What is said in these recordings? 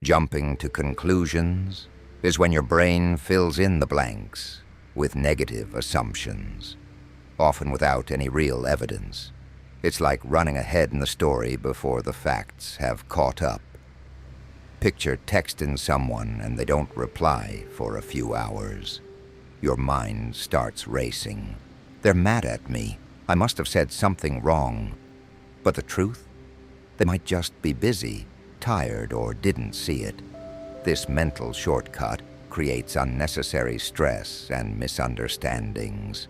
Jumping to conclusions is when your brain fills in the blanks with negative assumptions, often without any real evidence. It's like running ahead in the story before the facts have caught up. Picture texting someone and they don't reply for a few hours. Your mind starts racing. They're mad at me. I must have said something wrong. But the truth? They might just be busy, tired, or didn't see it. This mental shortcut creates unnecessary stress and misunderstandings.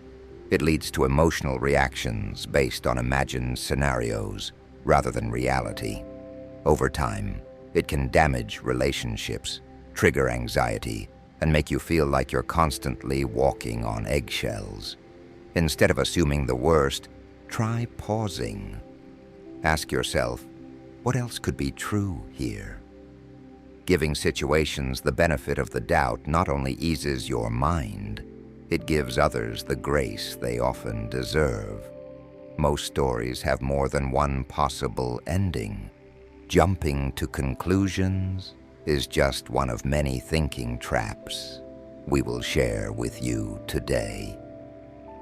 It leads to emotional reactions based on imagined scenarios rather than reality. Over time, it can damage relationships, trigger anxiety, and make you feel like you're constantly walking on eggshells. Instead of assuming the worst, try pausing. Ask yourself, what else could be true here? Giving situations the benefit of the doubt not only eases your mind, it gives others the grace they often deserve. Most stories have more than one possible ending. Jumping to conclusions is just one of many thinking traps we will share with you today.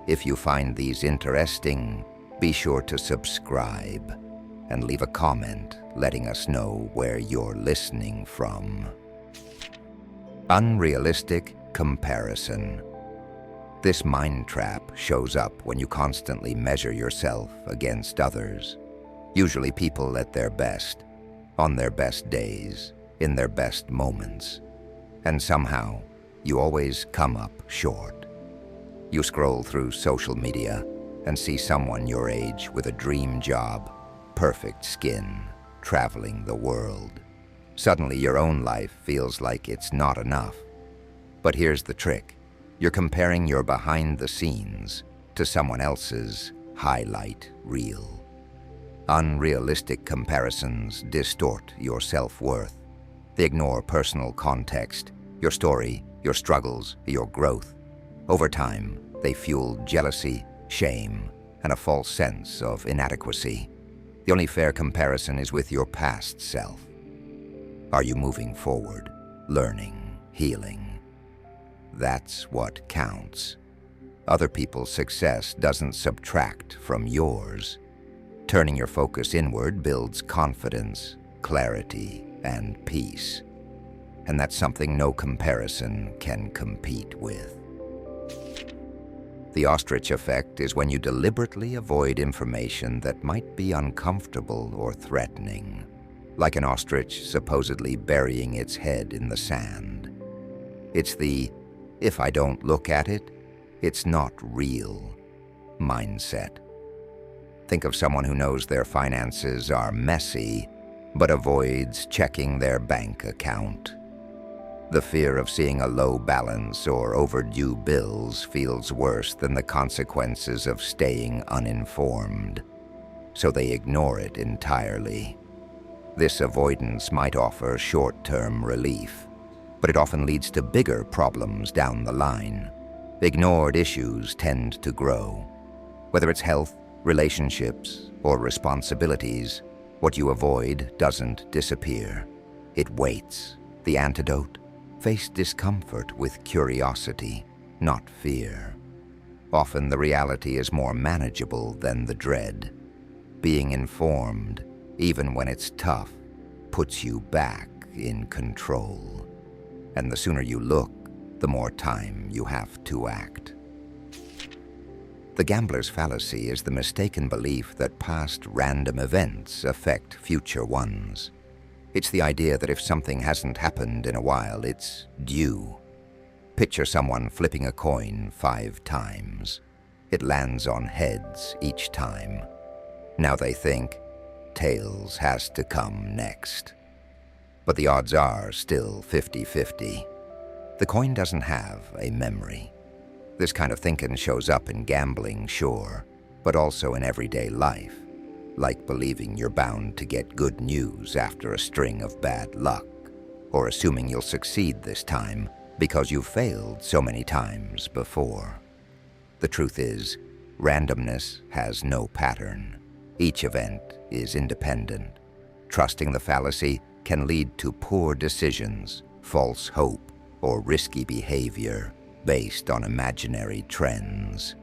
If you find these interesting, be sure to subscribe and leave a comment letting us know where you're listening from. Unrealistic comparison. This mind trap shows up when you constantly measure yourself against others, usually people at their best, on their best days, in their best moments. And somehow, you always come up short. You scroll through social media and see someone your age with a dream job, perfect skin, traveling the world. Suddenly, your own life feels like it's not enough. But here's the trick. You're comparing your behind the scenes to someone else's highlight reel. Unrealistic comparisons distort your self-worth. They ignore personal context, your story, your struggles, your growth. Over time, they fuel jealousy, shame, and a false sense of inadequacy. The only fair comparison is with your past self. Are you moving forward, learning, healing? That's what counts. Other people's success doesn't subtract from yours. Turning your focus inward builds confidence, clarity, and peace. And that's something no comparison can compete with. The Ostrich Effect is when you deliberately avoid information that might be uncomfortable or threatening, like an ostrich supposedly burying its head in the sand. It's the, if I don't look at it, it's not real mindset. Think of someone who knows their finances are messy, but avoids checking their bank account. The fear of seeing a low balance or overdue bills feels worse than the consequences of staying uninformed, so they ignore it entirely. This avoidance might offer short-term relief, but it often leads to bigger problems down the line. Ignored issues tend to grow. Whether it's health, relationships, or responsibilities, what you avoid doesn't disappear. It waits. The antidote? Face discomfort with curiosity, not fear. Often the reality is more manageable than the dread. Being informed, even when it's tough, puts you back in control. And the sooner you look, the more time you have to act. The gambler's fallacy is the mistaken belief that past random events affect future ones. It's the idea that if something hasn't happened in a while, it's due. Picture someone flipping a coin 5 times. It lands on heads each time. Now they think, tails has to come next. But the odds are still 50-50. The coin doesn't have a memory. This kind of thinking shows up in gambling, sure, but also in everyday life. Like believing you're bound to get good news after a string of bad luck, or assuming you'll succeed this time because you've failed so many times before. The truth is, randomness has no pattern. Each event is independent. Trusting the fallacy can lead to poor decisions, false hope, or risky behavior based on imaginary trends.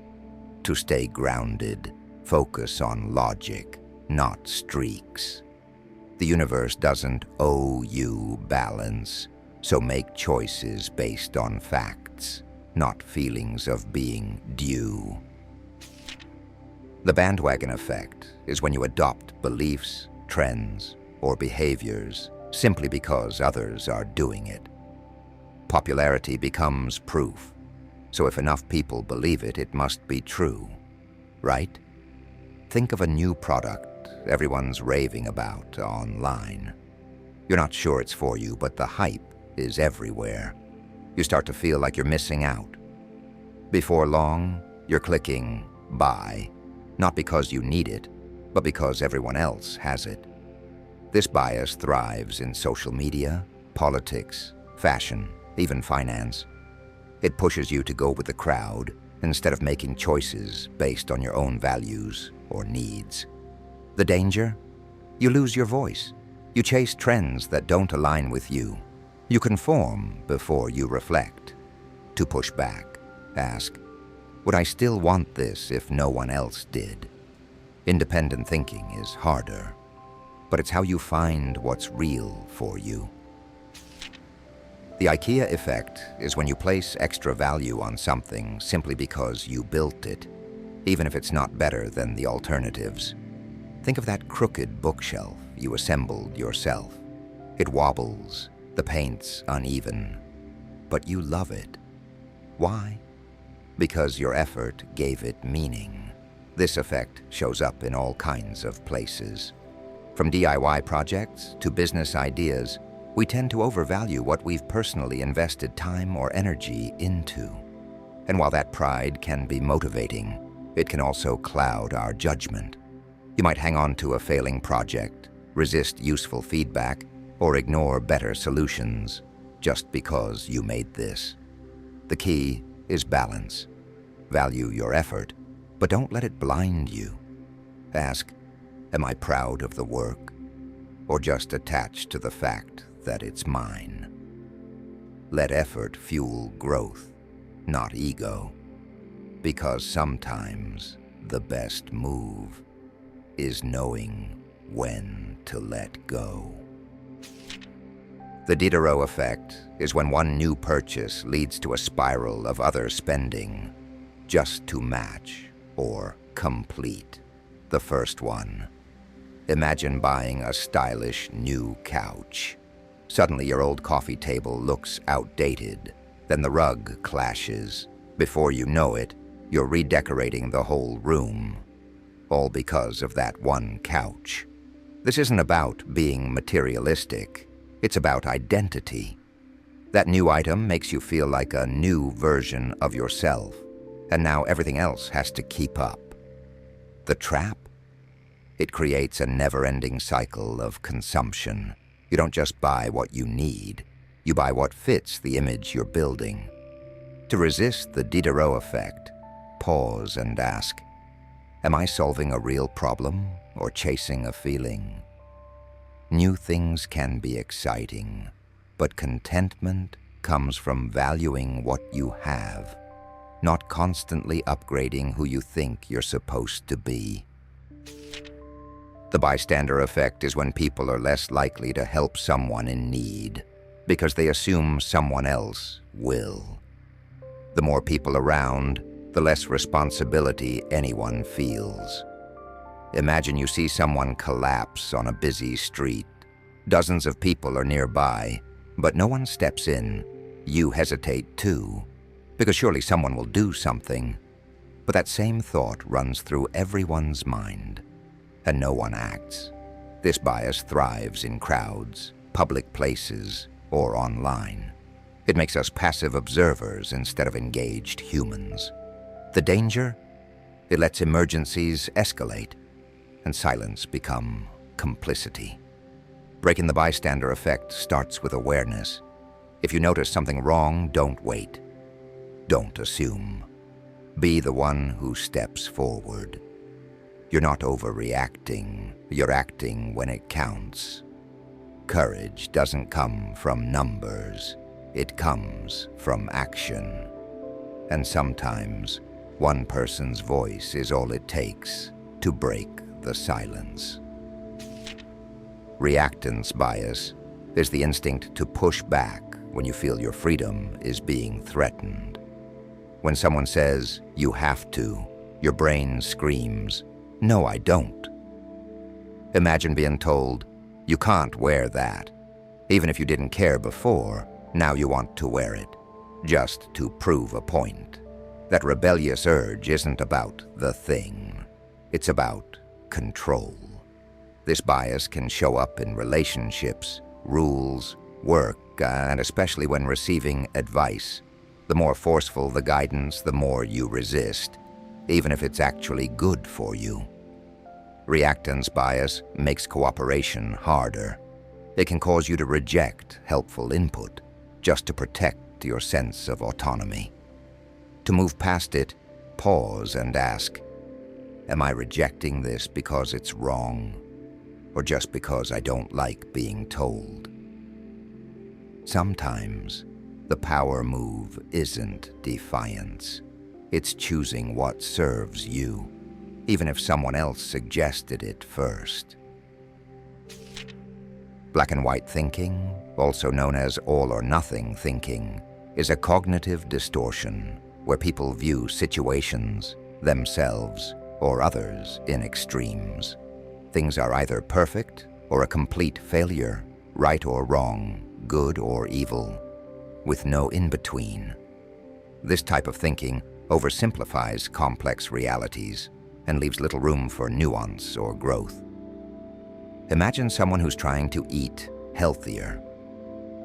To stay grounded, focus on logic, not streaks. The universe doesn't owe you balance, so make choices based on facts, not feelings of being due. The bandwagon effect is when you adopt beliefs, trends, or behaviors simply because others are doing it. Popularity becomes proof, so if enough people believe it, it must be true, right? Think of a new product everyone's raving about online. You're not sure it's for you, but the hype is everywhere. You start to feel like you're missing out. Before long, you're clicking buy, not because you need it, but because everyone else has it. This bias thrives in social media, politics, fashion, even finance. It pushes you to go with the crowd instead of making choices based on your own values or needs. The danger? You lose your voice. You chase trends that don't align with you. You conform before you reflect. To push back, ask, would I still want this if no one else did? Independent thinking is harder, but it's how you find what's real for you. The IKEA effect is when you place extra value on something simply because you built it, even if it's not better than the alternatives. Think of that crooked bookshelf you assembled yourself. It wobbles, the paint's uneven, but you love it. Why? Because your effort gave it meaning. This effect shows up in all kinds of places. From DIY projects to business ideas, we tend to overvalue what we've personally invested time or energy into. And while that pride can be motivating, it can also cloud our judgment. You might hang on to a failing project, resist useful feedback, or ignore better solutions just because you made this. The key is balance. Value your effort, but don't let it blind you. Ask, am I proud of the work, or just attached to the fact that it's mine? Let effort fuel growth, not ego, because sometimes the best move is knowing when to let go. The Diderot Effect is when one new purchase leads to a spiral of other spending just to match or complete the first one. Imagine buying a stylish new couch. Suddenly your old coffee table looks outdated, then the rug clashes. Before you know it, you're redecorating the whole room, all because of that one couch. This isn't about being materialistic, it's about identity. That new item makes you feel like a new version of yourself, and now everything else has to keep up. The trap? It creates a never-ending cycle of consumption. You don't just buy what you need, you buy what fits the image you're building. To resist the Diderot effect, pause and ask, am I solving a real problem or chasing a feeling? New things can be exciting, but contentment comes from valuing what you have, not constantly upgrading who you think you're supposed to be. The bystander effect is when people are less likely to help someone in need because they assume someone else will. The more people around, the less responsibility anyone feels. Imagine you see someone collapse on a busy street. Dozens of people are nearby, but no one steps in. You hesitate too, because surely someone will do something. But that same thought runs through everyone's mind, and no one acts. This bias thrives in crowds, public places, or online. It makes us passive observers instead of engaged humans. The danger? It lets emergencies escalate, and silence become complicity. Breaking the bystander effect starts with awareness. If you notice something wrong, don't wait. Don't assume. Be the one who steps forward. You're not overreacting, you're acting when it counts. Courage doesn't come from numbers. It comes from action. And sometimes, one person's voice is all it takes to break the silence. Reactance bias is the instinct to push back when you feel your freedom is being threatened. When someone says, "You have to," your brain screams, "No, I don't." Imagine being told, "You can't wear that." Even if you didn't care before, now you want to wear it, just to prove a point. That rebellious urge isn't about the thing. It's about control. This bias can show up in relationships, rules, work, and especially when receiving advice. The more forceful the guidance, the more you resist, even if it's actually good for you. Reactance bias makes cooperation harder. It can cause you to reject helpful input just to protect your sense of autonomy. To move past it, pause and ask, am I rejecting this because it's wrong, or just because I don't like being told? Sometimes, the power move isn't defiance. It's choosing what serves you, even if someone else suggested it first. Black and white thinking, also known as all or nothing thinking, is a cognitive distortion where people view situations, themselves, or others in extremes. Things are either perfect or a complete failure, right or wrong, good or evil, with no in-between. This type of thinking oversimplifies complex realities and leaves little room for nuance or growth. Imagine someone who's trying to eat healthier.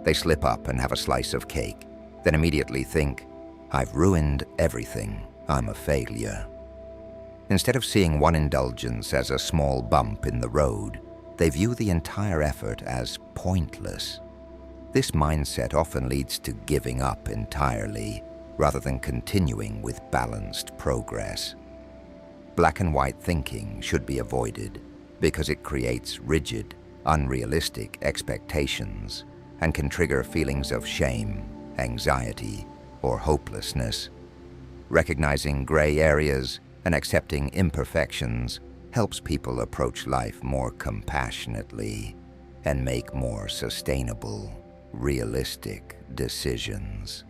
They slip up and have a slice of cake, then immediately think, "I've ruined everything, I'm a failure." Instead of seeing one indulgence as a small bump in the road, they view the entire effort as pointless. This mindset often leads to giving up entirely, rather than continuing with balanced progress. Black and white thinking should be avoided because it creates rigid, unrealistic expectations and can trigger feelings of shame, anxiety, or hopelessness. Recognizing gray areas and accepting imperfections helps people approach life more compassionately and make more sustainable, realistic decisions.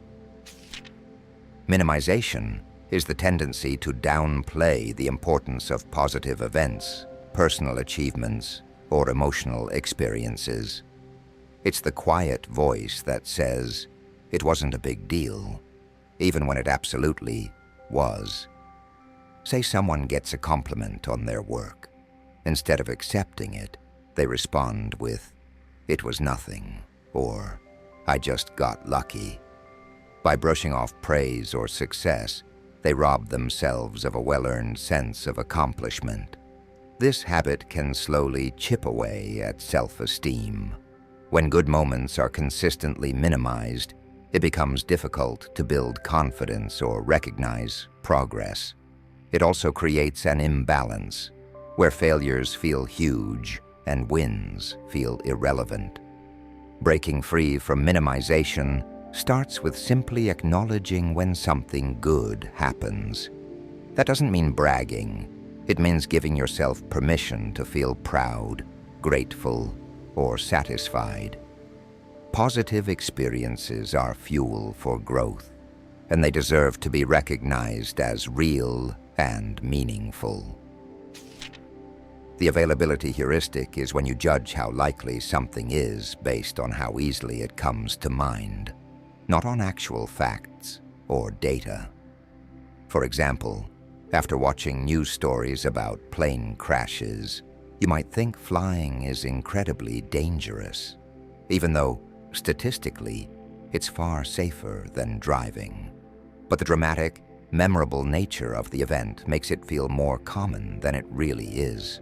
Minimization is the tendency to downplay the importance of positive events, personal achievements, or emotional experiences. It's the quiet voice that says, "It wasn't a big deal," even when it absolutely was. Say someone gets a compliment on their work. Instead of accepting it, they respond with, "It was nothing," or "I just got lucky." By brushing off praise or success, they rob themselves of a well-earned sense of accomplishment. This habit can slowly chip away at self-esteem. When good moments are consistently minimized, it becomes difficult to build confidence or recognize progress. It also creates an imbalance, where failures feel huge and wins feel irrelevant. Breaking free from minimization starts with simply acknowledging when something good happens. That doesn't mean bragging. It means giving yourself permission to feel proud, grateful, or satisfied. Positive experiences are fuel for growth, and they deserve to be recognized as real and meaningful. The availability heuristic is when you judge how likely something is based on how easily it comes to mind, not on actual facts or data. For example, after watching news stories about plane crashes, you might think flying is incredibly dangerous, even though, statistically, it's far safer than driving. But the dramatic, memorable nature of the event makes it feel more common than it really is.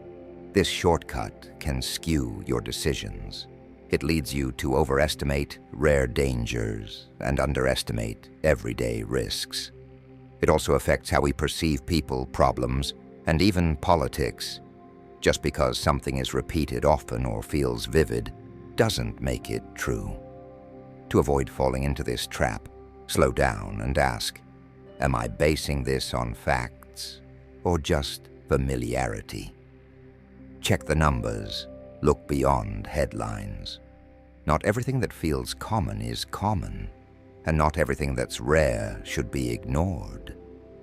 This shortcut can skew your decisions. It leads you to overestimate rare dangers and underestimate everyday risks. It also affects how we perceive people, problems, and even politics. Just because something is repeated often or feels vivid doesn't make it true. To avoid falling into this trap, slow down and ask, am I basing this on facts or just familiarity? Check the numbers, look beyond headlines. Not everything that feels common is common, and not everything that's rare should be ignored.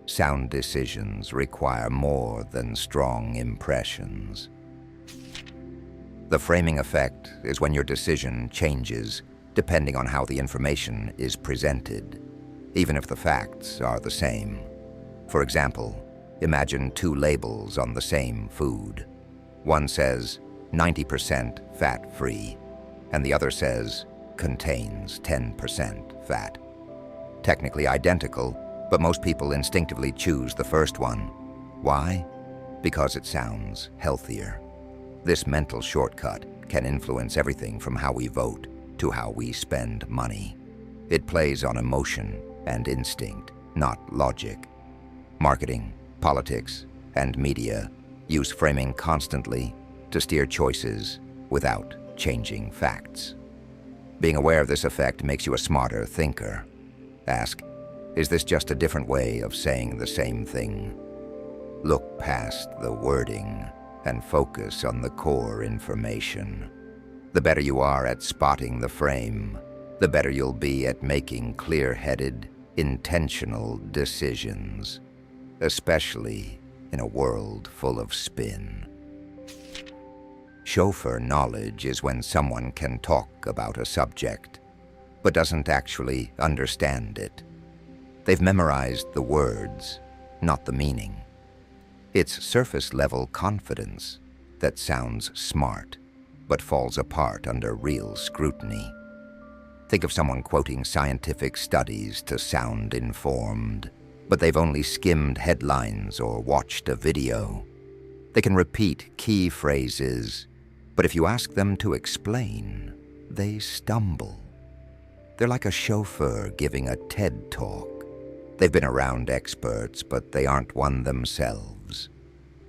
Sound decisions require more than strong impressions. The framing effect is when your decision changes depending on how the information is presented, even if the facts are the same. For example, imagine two labels on the same food. One says 90% fat-free, and the other says contains 10% fat. Technically identical, but most people instinctively choose the first one. Why? Because it sounds healthier. This mental shortcut can influence everything from how we vote to how we spend money. It plays on emotion and instinct, not logic. Marketing, politics, and media use framing constantly to steer choices without changing facts. Being aware of this effect makes you a smarter thinker. Ask, is this just a different way of saying the same thing? Look past the wording and focus on the core information. The better you are at spotting the frame, the better you'll be at making clear-headed, intentional decisions, especially in a world full of spin. Chauffer knowledge is when someone can talk about a subject, but doesn't actually understand it. They've memorized the words, not the meaning. It's surface-level confidence that sounds smart, but falls apart under real scrutiny. Think of someone quoting scientific studies to sound informed, but they've only skimmed headlines or watched a video. They can repeat key phrases, but if you ask them to explain, they stumble. They're like a chauffeur giving a TED talk. They've been around experts, but they aren't one themselves.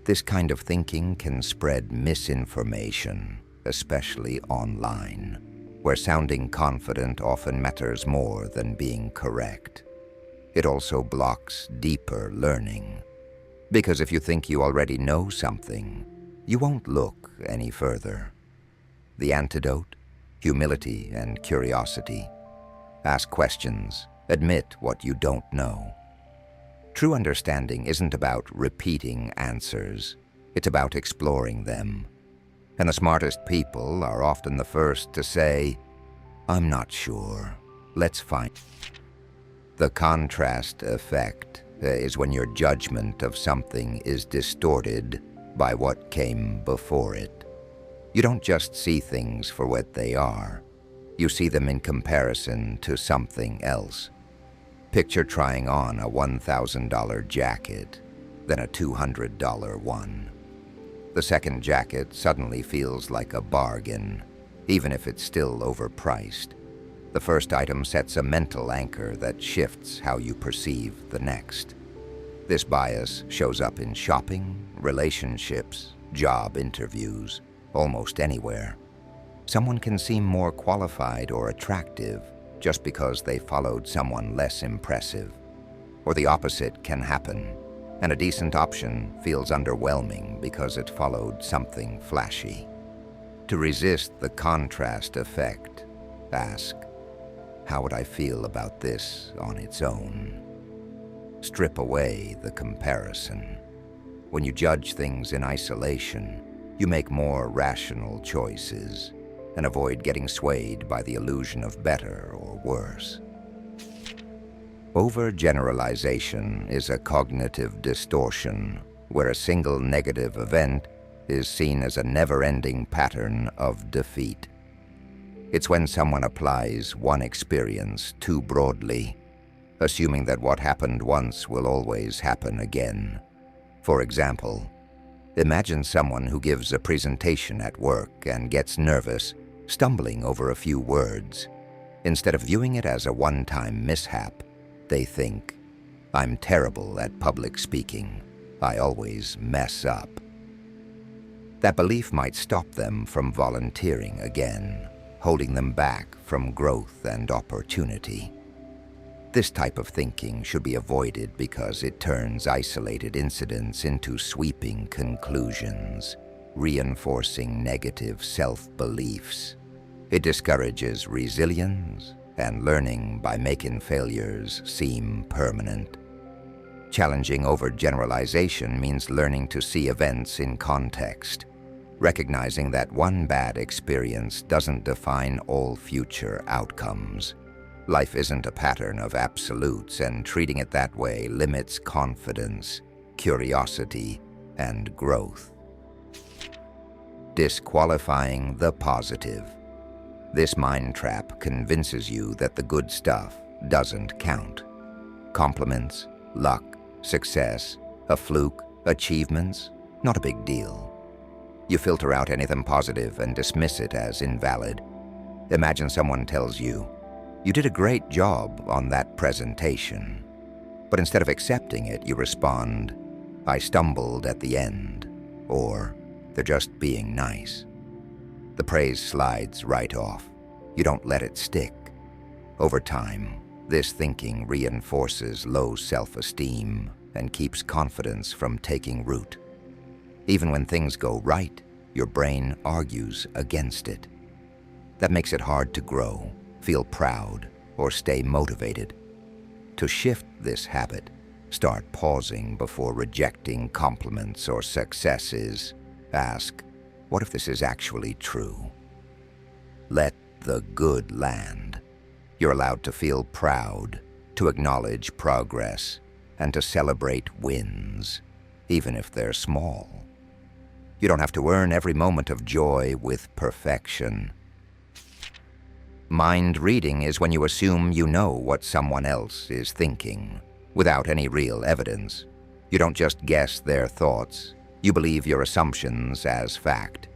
This kind of thinking can spread misinformation, especially online, where sounding confident often matters more than being correct. It also blocks deeper learning, because if you think you already know something, you won't look any further. The antidote? Humility and curiosity. Ask questions, admit what you don't know. True understanding isn't about repeating answers, it's about exploring them. And the smartest people are often the first to say, I'm not sure, let's find. The contrast effect is when your judgment of something is distorted by what came before it. You don't just see things for what they are, you see them in comparison to something else. Picture trying on a $1,000 jacket, then a $200 one. The second jacket suddenly feels like a bargain, even if it's still overpriced. The first item sets a mental anchor that shifts how you perceive the next. This bias shows up in shopping, relationships, job interviews, almost anywhere. Someone can seem more qualified or attractive just because they followed someone less impressive. Or the opposite can happen, and a decent option feels underwhelming because it followed something flashy. To resist the contrast effect, ask, how would I feel about this on its own? Strip away the comparison. When you judge things in isolation, you make more rational choices and avoid getting swayed by the illusion of better or worse. Overgeneralization is a cognitive distortion where a single negative event is seen as a never-ending pattern of defeat. It's when someone applies one experience too broadly, assuming that what happened once will always happen again. For example, imagine someone who gives a presentation at work and gets nervous, stumbling over a few words. Instead of viewing it as a one-time mishap, they think, I'm terrible at public speaking. I always mess up. That belief might stop them from volunteering again, holding them back from growth and opportunity. This type of thinking should be avoided because it turns isolated incidents into sweeping conclusions, reinforcing negative self-beliefs. It discourages resilience and learning by making failures seem permanent. Challenging overgeneralization means learning to see events in context, recognizing that one bad experience doesn't define all future outcomes. Life isn't a pattern of absolutes, and treating it that way limits confidence, curiosity, and growth. Disqualifying the positive. This mind trap convinces you that the good stuff doesn't count. Compliments, luck, success, a fluke, achievements, not a big deal. You filter out anything positive and dismiss it as invalid. Imagine someone tells you, "You did a great job on that presentation." But instead of accepting it, you respond, "I stumbled at the end," or "They're just being nice." The praise slides right off. You don't let it stick. Over time, this thinking reinforces low self-esteem and keeps confidence from taking root. Even when things go right, your brain argues against it. That makes it hard to grow, feel proud, or stay motivated. To shift this habit, start pausing before rejecting compliments or successes. Ask, what if this is actually true? Let the good land. You're allowed to feel proud, to acknowledge progress, and to celebrate wins, even if they're small. You don't have to earn every moment of joy with perfection. Mind reading is when you assume you know what someone else is thinking, without any real evidence. You don't just guess their thoughts. You believe your assumptions as fact.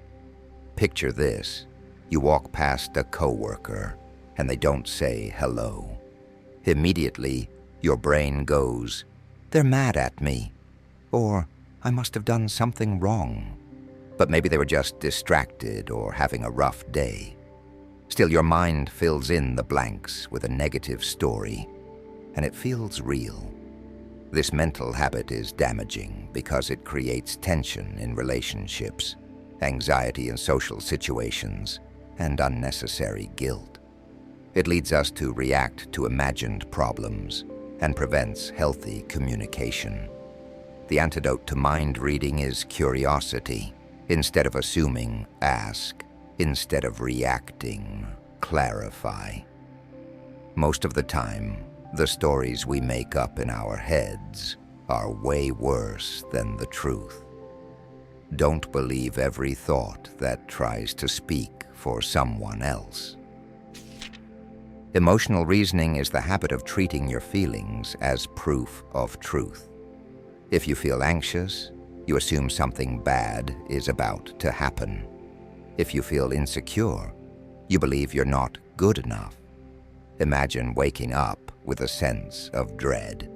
Picture this. You walk past a coworker, and they don't say hello. Immediately, your brain goes, "They're mad at me," or "I must have done something wrong." But maybe they were just distracted or having a rough day. Still, your mind fills in the blanks with a negative story, and it feels real. This mental habit is damaging because it creates tension in relationships, anxiety in social situations, and unnecessary guilt. It leads us to react to imagined problems and prevents healthy communication. The antidote to mind reading is curiosity. Instead of assuming, ask. Instead of reacting, clarify. Most of the time, the stories we make up in our heads are way worse than the truth. Don't believe every thought that tries to speak for someone else. Emotional reasoning is the habit of treating your feelings as proof of truth. If you feel anxious, you assume something bad is about to happen. If you feel insecure, you believe you're not good enough. Imagine waking up with a sense of dread.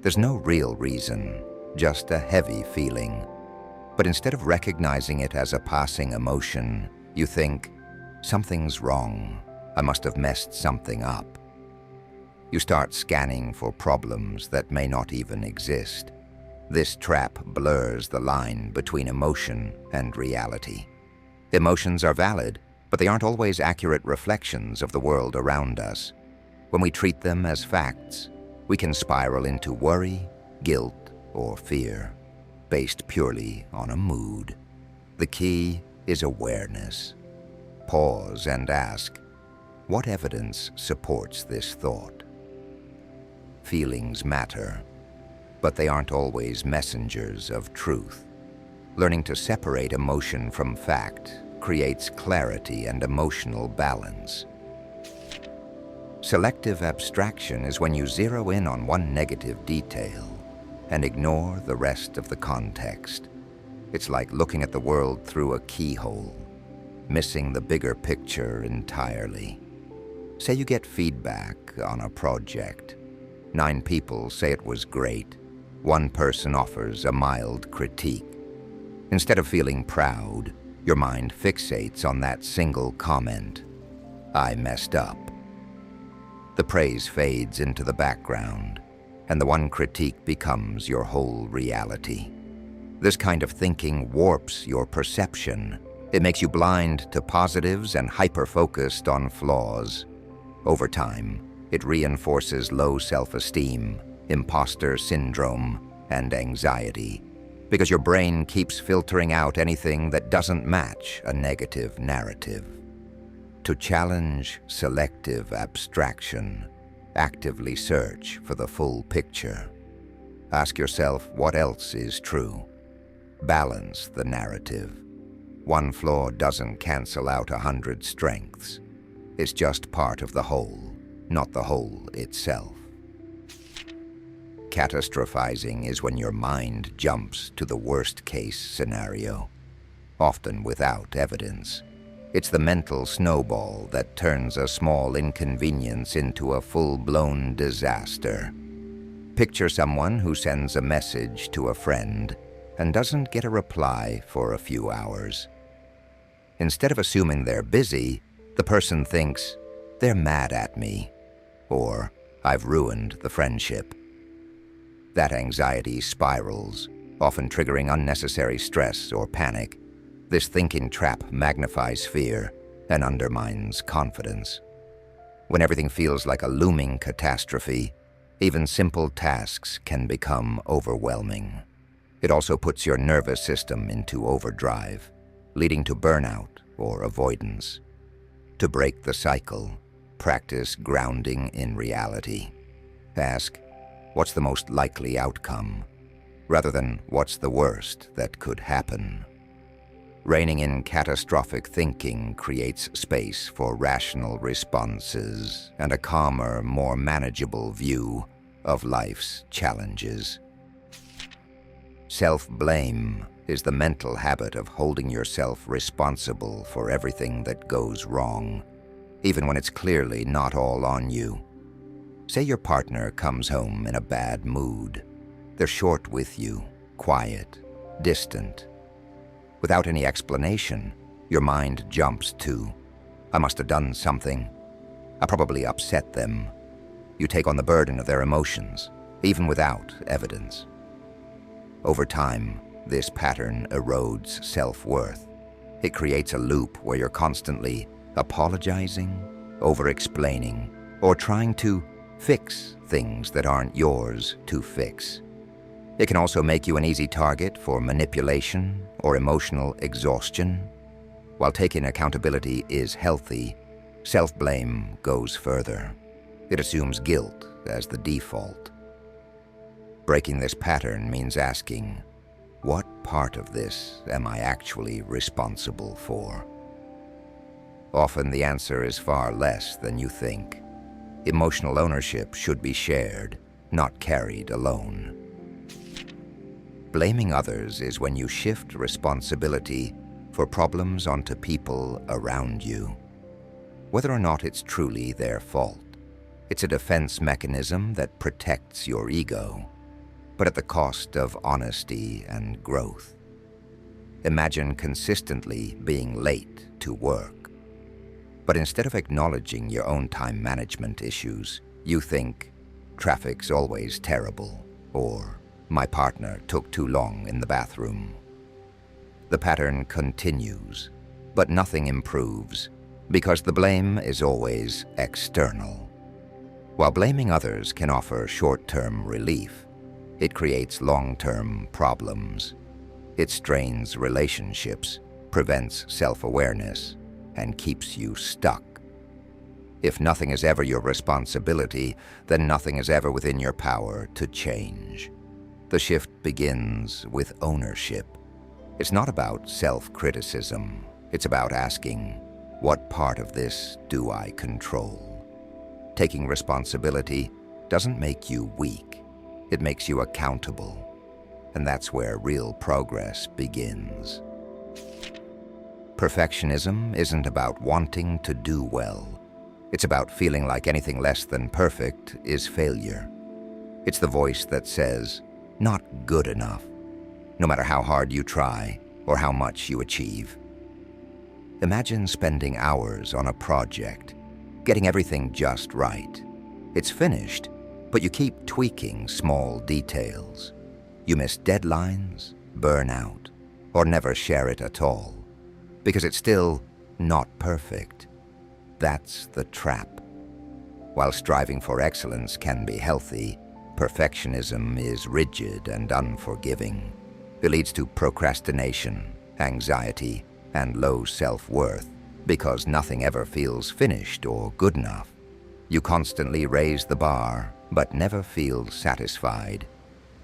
There's no real reason, just a heavy feeling. But instead of recognizing it as a passing emotion, you think, "Something's wrong. I must have messed something up." You start scanning for problems that may not even exist. This trap blurs the line between emotion and reality. Emotions are valid, but they aren't always accurate reflections of the world around us. When we treat them as facts, we can spiral into worry, guilt, or fear, based purely on a mood. The key is awareness. Pause and ask, what evidence supports this thought? Feelings matter, but they aren't always messengers of truth. Learning to separate emotion from fact creates clarity and emotional balance. Selective abstraction is when you zero in on one negative detail and ignore the rest of the context. It's like looking at the world through a keyhole, missing the bigger picture entirely. Say you get feedback on a project. 9 people say it was great. 1 person offers a mild critique. Instead of feeling proud, your mind fixates on that single comment I messed up. The praise fades into the background, and the one critique becomes your whole reality. This kind of thinking warps your perception. It makes you blind to positives and hyper-focused on flaws. Over time, it reinforces low self-esteem, imposter syndrome, and anxiety, because your brain keeps filtering out anything that doesn't match a negative narrative. To challenge selective abstraction, actively search for the full picture. Ask yourself what else is true. Balance the narrative. One flaw doesn't cancel out 100 strengths. It's just part of the whole, not the whole itself. Catastrophizing is when your mind jumps to the worst-case scenario, often without evidence. It's the mental snowball that turns a small inconvenience into a full-blown disaster. Picture someone who sends a message to a friend and doesn't get a reply for a few hours. Instead of assuming they're busy, the person thinks, "They're mad at me," or "I've ruined the friendship." That anxiety spirals, often triggering unnecessary stress or panic. This thinking trap magnifies fear and undermines confidence. When everything feels like a looming catastrophe, even simple tasks can become overwhelming. It also puts your nervous system into overdrive, leading to burnout or avoidance. To break the cycle, practice grounding in reality. Ask, what's the most likely outcome, rather than what's the worst that could happen. Reining in catastrophic thinking creates space for rational responses and a calmer, more manageable view of life's challenges. Self-blame is the mental habit of holding yourself responsible for everything that goes wrong, even when it's clearly not all on you. Say your partner comes home in a bad mood. They're short with you, quiet, distant. Without any explanation, your mind jumps to, "I must have done something. I probably upset them." You take on the burden of their emotions, even without evidence. Over time, this pattern erodes self-worth. It creates a loop where you're constantly apologizing, over-explaining, or trying to fix things that aren't yours to fix. It can also make you an easy target for manipulation or emotional exhaustion. While taking accountability is healthy, self-blame goes further. It assumes guilt as the default. Breaking this pattern means asking, what part of this am I actually responsible for? Often the answer is far less than you think. Emotional ownership should be shared, not carried alone. Blaming others is when you shift responsibility for problems onto people around you, whether or not it's truly their fault. It's a defense mechanism that protects your ego, but at the cost of honesty and growth. Imagine consistently being late to work, but instead of acknowledging your own time management issues, you think, "Traffic's always terrible," or "My partner took too long in the bathroom." The pattern continues, but nothing improves, because the blame is always external. While blaming others can offer short-term relief, it creates long-term problems. It strains relationships, prevents self-awareness, and keeps you stuck. If nothing is ever your responsibility, then nothing is ever within your power to change. The shift begins with ownership. It's not about self-criticism. It's about asking, what part of this do I control? Taking responsibility doesn't make you weak. It makes you accountable. And that's where real progress begins. Perfectionism isn't about wanting to do well. It's about feeling like anything less than perfect is failure. It's the voice that says, "Not good enough," no matter how hard you try or how much you achieve. Imagine spending hours on a project, getting everything just right. It's finished, but you keep tweaking small details. You miss deadlines, burn out, or never share it at all, because it's still not perfect. That's the trap. While striving for excellence can be healthy, perfectionism is rigid and unforgiving. It leads to procrastination, anxiety, and low self-worth, because nothing ever feels finished or good enough. You constantly raise the bar, but never feel satisfied.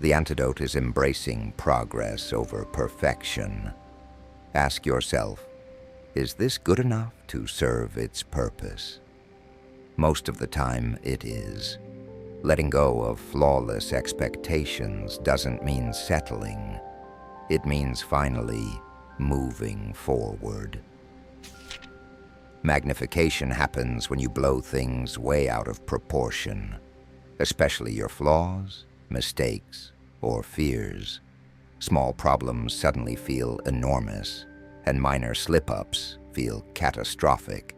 The antidote is embracing progress over perfection. Ask yourself, is this good enough to serve its purpose? Most of the time, it is. Letting go of flawless expectations doesn't mean settling. It means finally moving forward. Magnification happens when you blow things way out of proportion, especially your flaws, mistakes, or fears. Small problems suddenly feel enormous, and minor slip-ups feel catastrophic.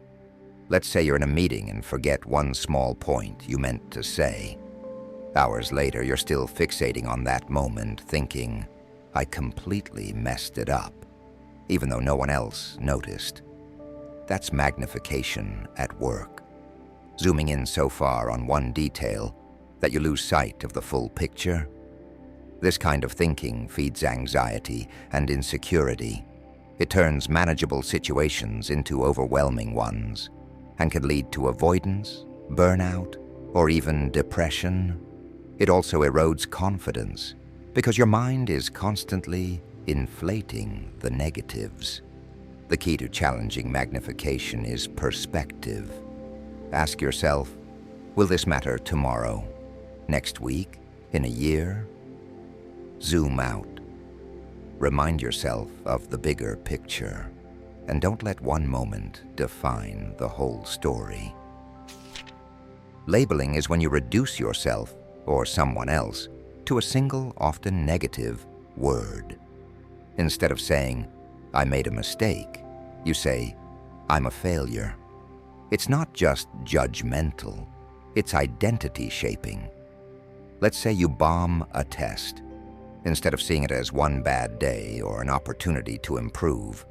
Let's say you're in a meeting and forget one small point you meant to say. Hours later, you're still fixating on that moment, thinking, I completely messed it up, even though no one else noticed. That's magnification at work, zooming in so far on one detail that you lose sight of the full picture. This kind of thinking feeds anxiety and insecurity. It turns manageable situations into overwhelming ones and can lead to avoidance, burnout, or even depression. It also erodes confidence because your mind is constantly inflating the negatives. The key to challenging magnification is perspective. Ask yourself, will this matter tomorrow, next week, in a year? Zoom out. Remind yourself of the bigger picture, and don't let one moment define the whole story. Labeling is when you reduce yourself or someone else to a single, often negative word. Instead of saying, I made a mistake, you say, I'm a failure. It's not just judgmental, it's identity shaping. Let's say you bomb a test. Instead of seeing it as one bad day or an opportunity to improve,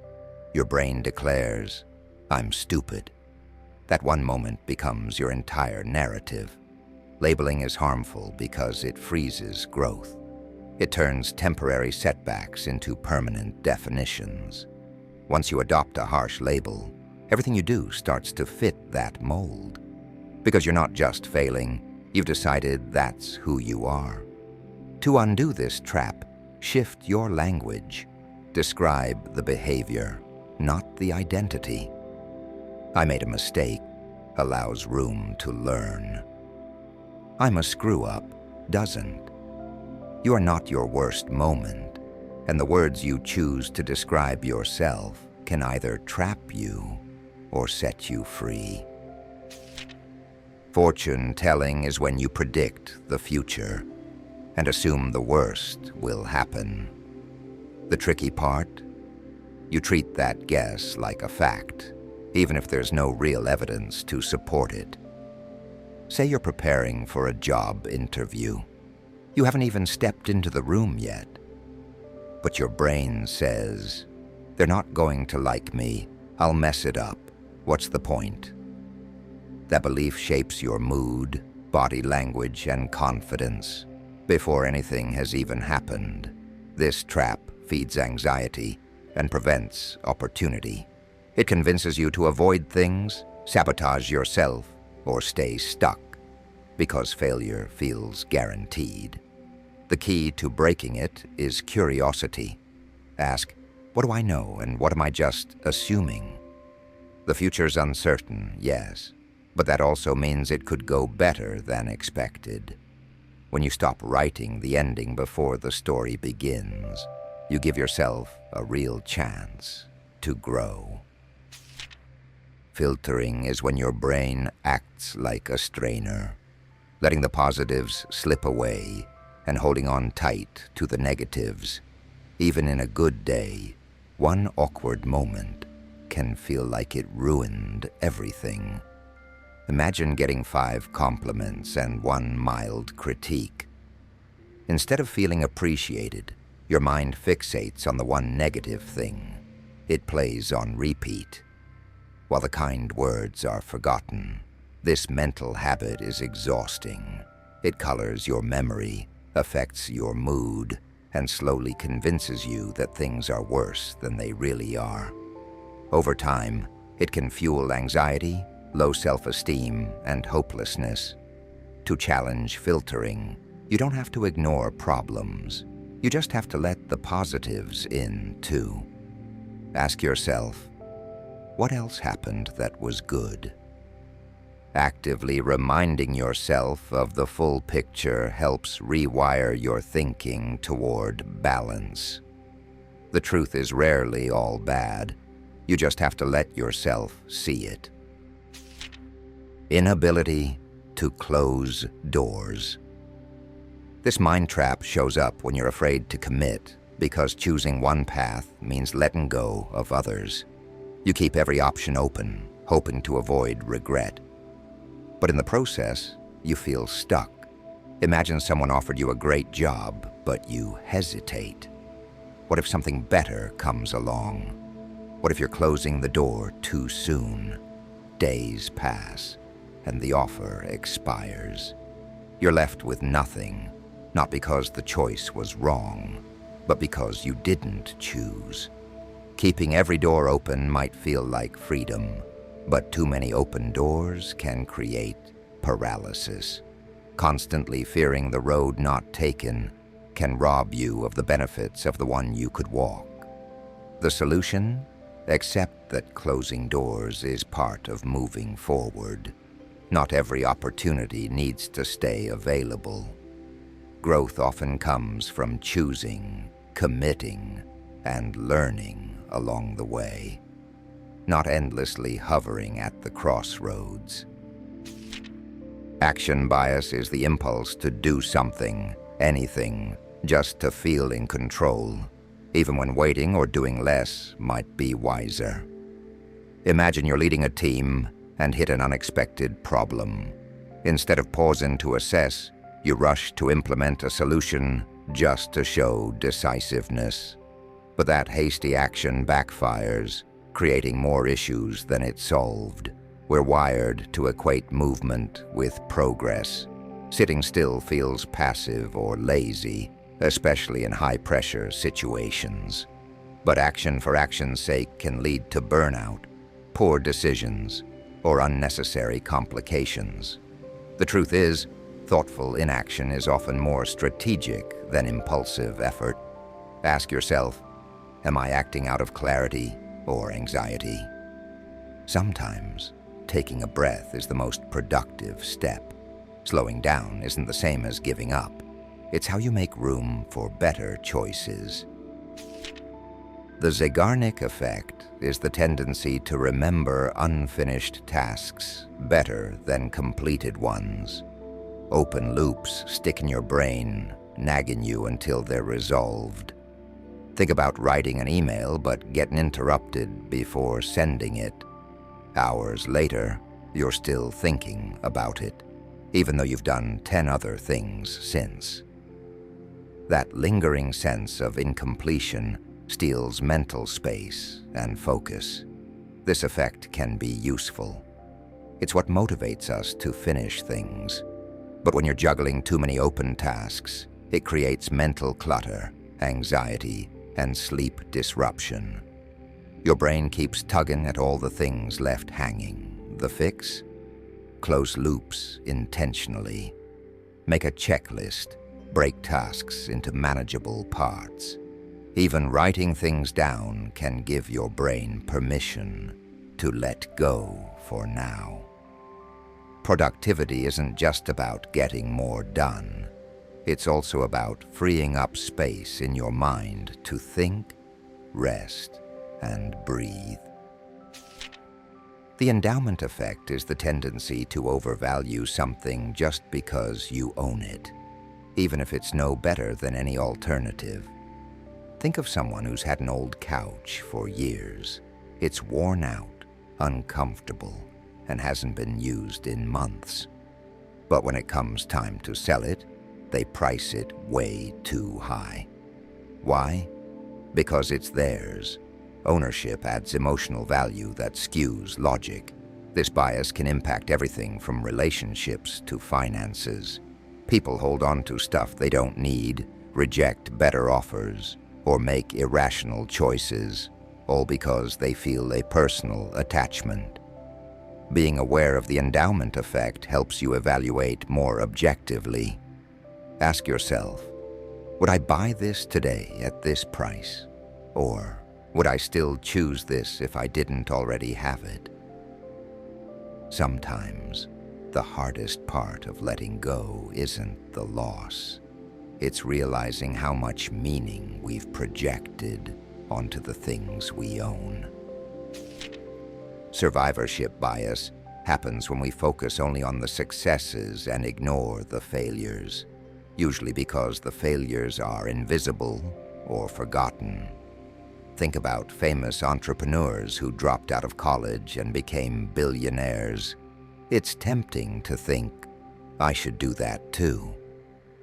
your brain declares, I'm stupid. That one moment becomes your entire narrative. Labeling is harmful because it freezes growth. It turns temporary setbacks into permanent definitions. Once you adopt a harsh label, everything you do starts to fit that mold. Because you're not just failing, you've decided that's who you are. To undo this trap, shift your language. Describe the behavior, not the identity. I made a mistake allows room to learn. I'm a screw-up doesn't. You are not your worst moment, and the words you choose to describe yourself can either trap you or set you free. Fortune-telling is when you predict the future and assume the worst will happen. The tricky part? You treat that guess like a fact, even if there's no real evidence to support it. Say you're preparing for a job interview. You haven't even stepped into the room yet. But your brain says, they're not going to like me. I'll mess it up. What's the point? That belief shapes your mood, body language, and confidence before anything has even happened. This trap feeds anxiety and prevents opportunity. It convinces you to avoid things, sabotage yourself, or stay stuck because failure feels guaranteed. The key to breaking it is curiosity. Ask, what do I know and what am I just assuming? The future's uncertain, yes, but that also means it could go better than expected. When you stop writing the ending before the story begins, you give yourself a real chance to grow. Filtering is when your brain acts like a strainer, letting the positives slip away and holding on tight to the negatives. Even in a good day, one awkward moment can feel like it ruined everything. Imagine getting 5 compliments and 1 mild critique. Instead of feeling appreciated, your mind fixates on the one negative thing. It plays on repeat. While the kind words are forgotten, this mental habit is exhausting. It colors your memory, affects your mood, and slowly convinces you that things are worse than they really are. Over time, it can fuel anxiety, low self-esteem, and hopelessness. To challenge filtering, you don't have to ignore problems. You just have to let the positives in, too. Ask yourself, what else happened that was good? Actively reminding yourself of the full picture helps rewire your thinking toward balance. The truth is rarely all bad. You just have to let yourself see it. Inability to close doors. This mind trap shows up when you're afraid to commit because choosing one path means letting go of others. You keep every option open, hoping to avoid regret. But in the process, you feel stuck. Imagine someone offered you a great job, but you hesitate. What if something better comes along? What if you're closing the door too soon? Days pass, and the offer expires. You're left with nothing, not because the choice was wrong, but because you didn't choose. Keeping every door open might feel like freedom, but too many open doors can create paralysis. Constantly fearing the road not taken can rob you of the benefits of the one you could walk. The solution? Accept that closing doors is part of moving forward. Not every opportunity needs to stay available. Growth often comes from choosing, committing, and learning along the way, not endlessly hovering at the crossroads. Action bias is the impulse to do something, anything, just to feel in control, even when waiting or doing less might be wiser. Imagine you're leading a team and hit an unexpected problem. Instead of pausing to assess, you rush to implement a solution just to show decisiveness. But that hasty action backfires, creating more issues than it solved. We're wired to equate movement with progress. Sitting still feels passive or lazy, especially in high-pressure situations. But action for action's sake can lead to burnout, poor decisions, or unnecessary complications. The truth is, thoughtful inaction is often more strategic than impulsive effort. Ask yourself, am I acting out of clarity or anxiety? Sometimes, taking a breath is the most productive step. Slowing down isn't the same as giving up. It's how you make room for better choices. The Zelgarnik Effect is the tendency to remember unfinished tasks better than completed ones. Open loops stick in your brain, nagging you until they're resolved. Think about writing an email but getting interrupted before sending it. Hours later, you're still thinking about it, even though you've done 10 other things since. That lingering sense of incompletion steals mental space and focus. This effect can be useful. It's what motivates us to finish things. But when you're juggling too many open tasks, it creates mental clutter, anxiety, and sleep disruption. Your brain keeps tugging at all the things left hanging. The fix? Close loops intentionally. Make a checklist. Break tasks into manageable parts. Even writing things down can give your brain permission to let go for now. Productivity isn't just about getting more done. It's also about freeing up space in your mind to think, rest, and breathe. The Endowment Effect is the tendency to overvalue something just because you own it, even if it's no better than any alternative. Think of someone who's had an old couch for years. It's worn out, uncomfortable, and hasn't been used in months. But when it comes time to sell it, they price it way too high. Why? Because it's theirs. Ownership adds emotional value that skews logic. This bias can impact everything from relationships to finances. People hold on to stuff they don't need, reject better offers, or make irrational choices, all because they feel a personal attachment. Being aware of the endowment effect helps you evaluate more objectively. Ask yourself, would I buy this today at this price? Or would I still choose this if I didn't already have it? Sometimes, the hardest part of letting go isn't the loss. It's realizing how much meaning we've projected onto the things we own. Survivorship bias happens when we focus only on the successes and ignore the failures, usually because the failures are invisible or forgotten. Think about famous entrepreneurs who dropped out of college and became billionaires. It's tempting to think, I should do that too.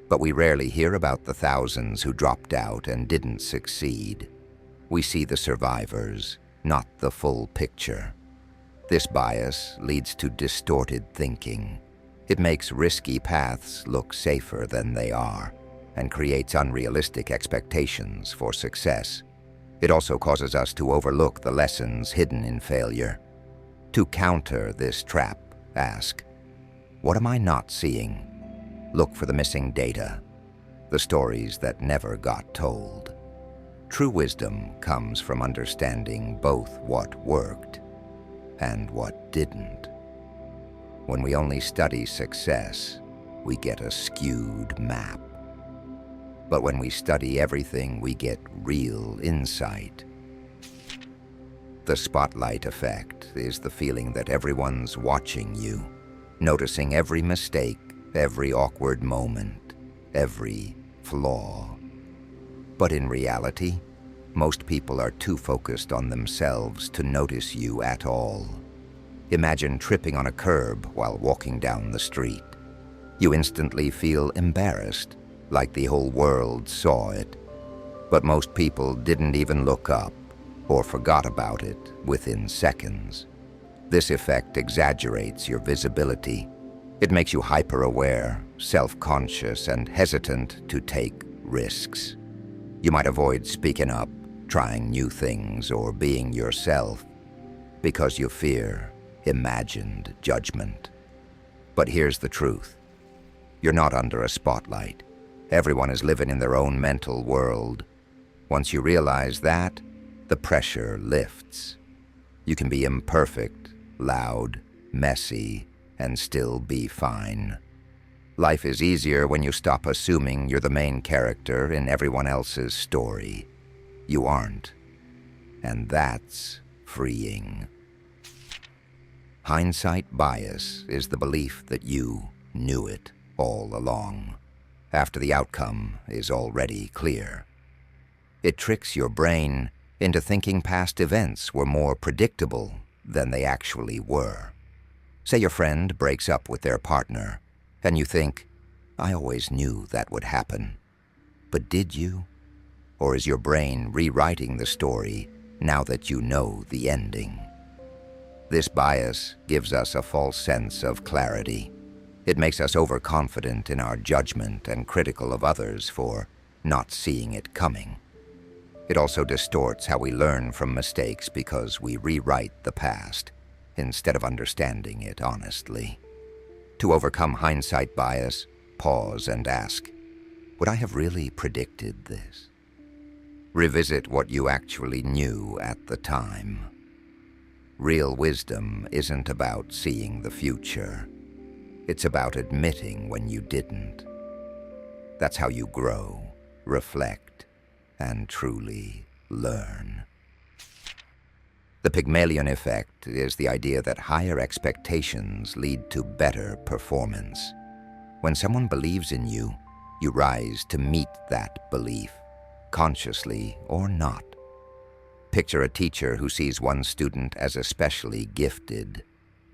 But we rarely hear about the thousands who dropped out and didn't succeed. We see the survivors, not the full picture. This bias leads to distorted thinking. It makes risky paths look safer than they are and creates unrealistic expectations for success. It also causes us to overlook the lessons hidden in failure. To counter this trap, ask, what am I not seeing? Look for the missing data, the stories that never got told. True wisdom comes from understanding both what worked and what didn't. When we only study success, we get a skewed map. But when we study everything, we get real insight. The spotlight effect is the feeling that everyone's watching you, noticing every mistake, every awkward moment, every flaw. But in reality, most people are too focused on themselves to notice you at all. Imagine tripping on a curb while walking down the street. You instantly feel embarrassed, like the whole world saw it. But most people didn't even look up or forgot about it within seconds. This effect exaggerates your visibility. It makes you hyper-aware, self-conscious, and hesitant to take risks. You might avoid speaking up, trying new things, or being yourself because you fear imagined judgment. But here's the truth. You're not under a spotlight. Everyone is living in their own mental world. Once you realize that, the pressure lifts. You can be imperfect, loud, messy, and still be fine. Life is easier when you stop assuming you're the main character in everyone else's story. You aren't. And that's freeing. Hindsight bias is the belief that you knew it all along, after the outcome is already clear. It tricks your brain into thinking past events were more predictable than they actually were. Say your friend breaks up with their partner, and you think, I always knew that would happen. But did you? Or is your brain rewriting the story now that you know the ending? This bias gives us a false sense of clarity. It makes us overconfident in our judgment and critical of others for not seeing it coming. It also distorts how we learn from mistakes because we rewrite the past instead of understanding it honestly. To overcome hindsight bias, pause and ask, would I have really predicted this? Revisit what you actually knew at the time. Real wisdom isn't about seeing the future. It's about admitting when you didn't. That's how you grow, reflect, and truly learn. The Pygmalion Effect is the idea that higher expectations lead to better performance. When someone believes in you, you rise to meet that belief, consciously or not. Picture a teacher who sees one student as especially gifted.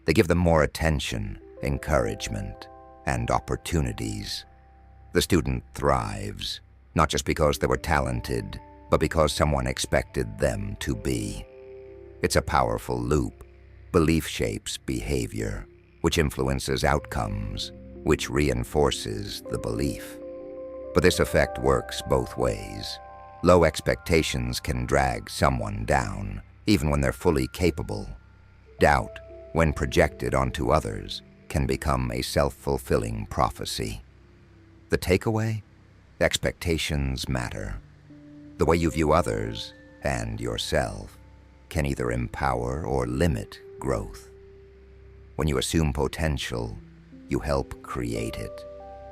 They give them more attention, encouragement, and opportunities. The student thrives, not just because they were talented, but because someone expected them to be. It's a powerful loop. Belief shapes behavior, which influences outcomes, which reinforces the belief. But this effect works both ways. Low expectations can drag someone down, even when they're fully capable. Doubt, when projected onto others, can become a self-fulfilling prophecy. The takeaway? Expectations matter. The way you view others, and yourself, can either empower or limit growth. When you assume potential, you help create it.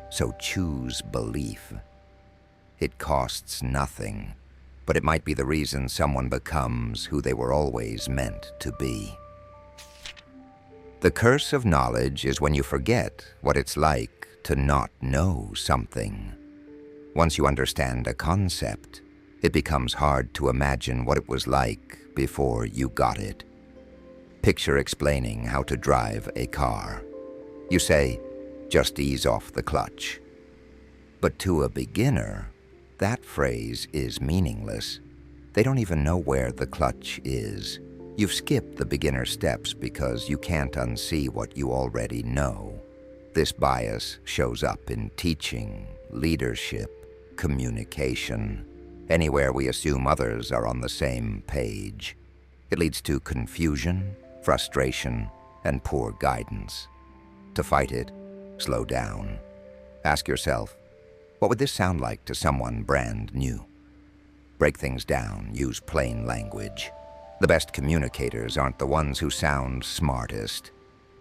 So choose belief. It costs nothing, but it might be the reason someone becomes who they were always meant to be. The curse of knowledge is when you forget what it's like to not know something. Once you understand a concept, it becomes hard to imagine what it was like before you got it. Picture explaining how to drive a car. You say, just ease off the clutch. But to a beginner, that phrase is meaningless. They don't even know where the clutch is. You've skipped the beginner steps because you can't unsee what you already know. This bias shows up in teaching, leadership, communication, anywhere we assume others are on the same page. It leads to confusion, frustration, and poor guidance. To fight it, slow down. Ask yourself, what would this sound like to someone brand new? Break things down, use plain language. The best communicators aren't the ones who sound smartest.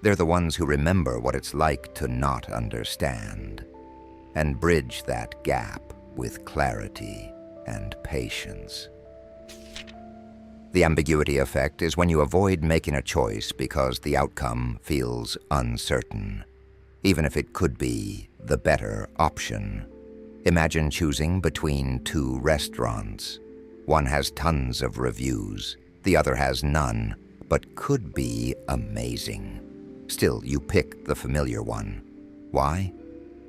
They're the ones who remember what it's like to not understand, and bridge that gap with clarity and patience. The ambiguity effect is when you avoid making a choice because the outcome feels uncertain, even if it could be the better option. Imagine choosing between two restaurants. One has tons of reviews, the other has none, but could be amazing. Still, you pick the familiar one. Why?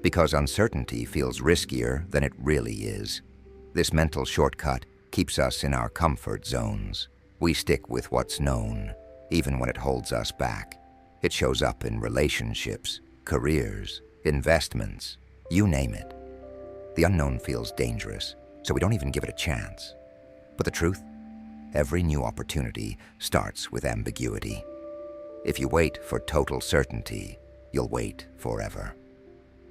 Because uncertainty feels riskier than it really is. This mental shortcut keeps us in our comfort zones. We stick with what's known, even when it holds us back. It shows up in relationships, careers, investments, you name it. The unknown feels dangerous, so we don't even give it a chance. But the truth? Every new opportunity starts with ambiguity. If you wait for total certainty, you'll wait forever.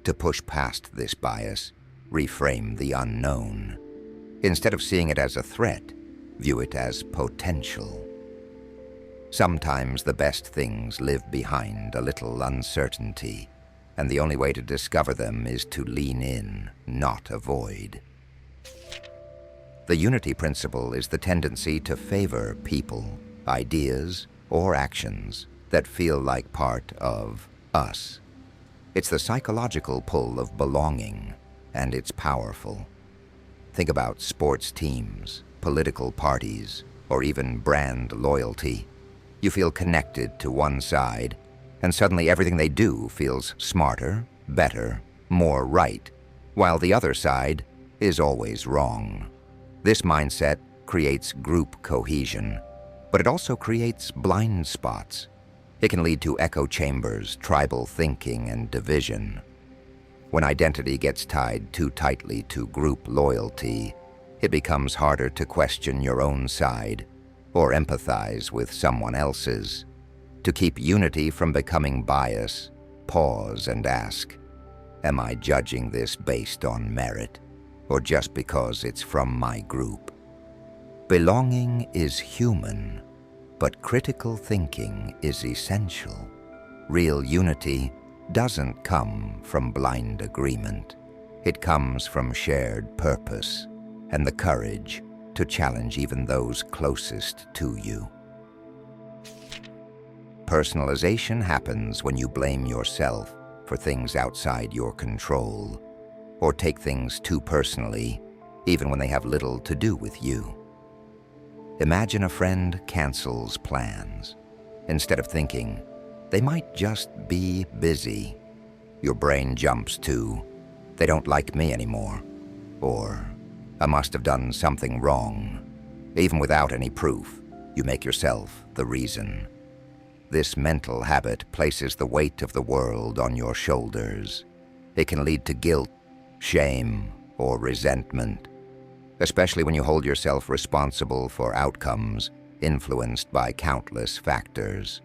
To push past this bias, reframe the unknown. Instead of seeing it as a threat, view it as potential. Sometimes the best things live behind a little uncertainty, and the only way to discover them is to lean in, not avoid. The unity principle is the tendency to favor people, ideas, or actions that feel like part of us. It's the psychological pull of belonging, and it's powerful. Think about sports teams, political parties, or even brand loyalty. You feel connected to one side, and suddenly everything they do feels smarter, better, more right, while the other side is always wrong. This mindset creates group cohesion, but it also creates blind spots. It can lead to echo chambers, tribal thinking, and division. When identity gets tied too tightly to group loyalty, it becomes harder to question your own side or empathize with someone else's. To keep unity from becoming bias, pause and ask, am I judging this based on merit, or just because it's from my group? Belonging is human, but critical thinking is essential. Real unity doesn't come from blind agreement. It comes from shared purpose and the courage to challenge even those closest to you. Personalization happens when you blame yourself for things outside your control, or take things too personally, even when they have little to do with you. Imagine a friend cancels plans. Instead of thinking, They might just be busy. Your brain jumps to, "They don't like me anymore," or "I must have done something wrong." Even without any proof, you make yourself the reason. This mental habit places the weight of the world on your shoulders. It can lead to guilt, shame, or resentment, especially when you hold yourself responsible for outcomes influenced by countless factors.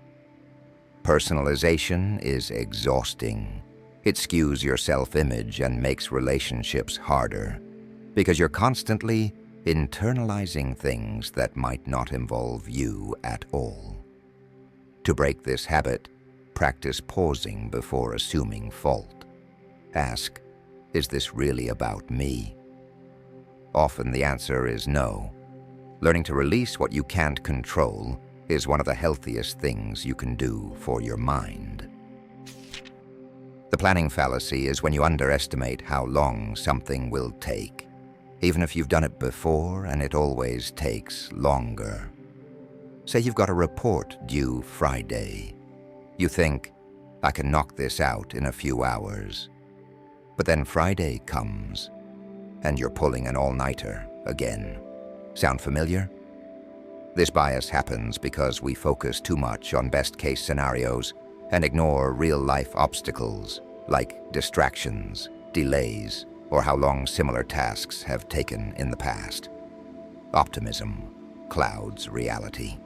Personalization is exhausting. It skews your self-image and makes relationships harder, because you're constantly internalizing things that might not involve you at all. To break this habit, practice pausing before assuming fault. Ask, "Is this really about me?" Often the answer is no. Learning to release what you can't control is one of the healthiest things you can do for your mind. The planning fallacy is when you underestimate how long something will take, even if you've done it before and it always takes longer. Say you've got a report due Friday. You think, "I can knock this out in a few hours." But then Friday comes, and you're pulling an all-nighter again. Sound familiar? This bias happens because we focus too much on best-case scenarios and ignore real-life obstacles like distractions, delays, or how long similar tasks have taken in the past. Optimism clouds reality.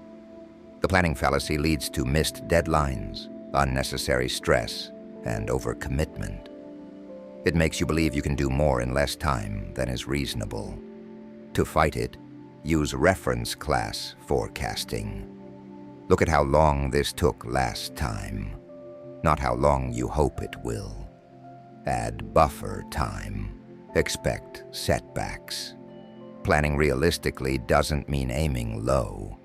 The planning fallacy leads to missed deadlines, unnecessary stress, and overcommitment. It makes you believe you can do more in less time than is reasonable. To fight it, use reference class forecasting. Look at how long this took last time, not how long you hope it will. Add buffer time. Expect setbacks. Planning realistically doesn't mean aiming low.